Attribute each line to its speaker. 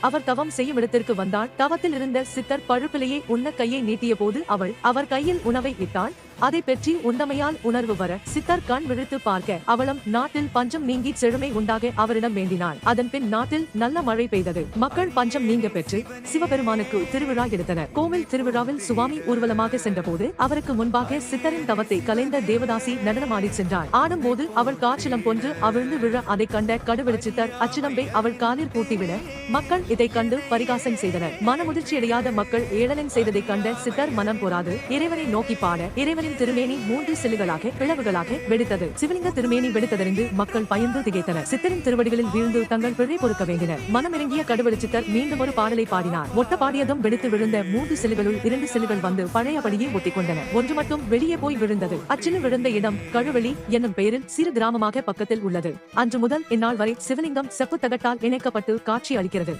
Speaker 1: அவர் தவம் செய்யும் இடத்திற்கு வந்தாள். தவத்தில் இருந்த சித்தர் பழுப்பிலையை உண்ண கையை நீட்டிய போது அவர் கையில் உணவை இட்டாள். அதை பெற்றி உண்டமையால் உணர்வு வர சித்தர் கண் விழித்து பார்க்க அவளும் நாட்டில் பஞ்சம் நீங்கி செழுமை உண்டாக அவரிடம் வேண்டினாள். அதன் பின் நாட்டில் நல்ல மழை பெய்தது. மக்கள் பஞ்சம் நீங்க பெற்று சிவபெருமானுக்கு திருவிழா எடுத்தனர். கோவில் திருவிழாவில் சுவாமி ஊர்வலமாக சென்றபோது அவருக்கு முன்பாக சித்தரின் தவத்தை கலைந்த தேவதாசி நடனமாடி சென்றாள். ஆடும் போது அவள் காற்றிலம் போன்று அவிழ்ந்து விழ அதை கண்ட கடுவெளி சித்தர் அச்சிலம்பை அவள் காலில் பூட்டிவிட மக்கள் இதை கண்டு பரிகாசம் செய்தனர். மனமுதிர்ச்சியடையாத மக்கள் ஏளனம் செய்ததை கண்ட சித்தர் மனம் பொறாது இறைவனை நோக்கி பாட இறைவனின் திருமேனி 3 சில்லுகளாக பிளவுகளாக வெடித்தது. சிவலிங்க திருமேனி வெடித்ததறிந்து மக்கள் பயந்து திகைத்தனர். சித்தரின் திருவடிகளில் வீழ்ந்து தங்கள் பிழை பொறுக்க வேண்டினர். மனமிறங்கிய கடுவெளி சித்தர் மீண்டும் ஒரு பாடலை பாடினார். ஒட்ட பாடியதும் வெடித்து விழுந்த 3 சில்லுகளுள் 2 சில்லுகள் வந்து பழையபடியே ஒட்டிக்கொண்டன. ஒன்று மட்டும் வெளியே போய் விழுந்தது. அச்சில் விழுந்த இடம் கழுவெளி என்னும் பெயரில் சிறு கிராமமாக பக்கத்தில் உள்ளது. அன்று முதல் இந்நாள் வரை சிவலிங்கம் செப்பு தகட்டால் இணைக்கப்பட்டு காட்சி அளிக்கிறது.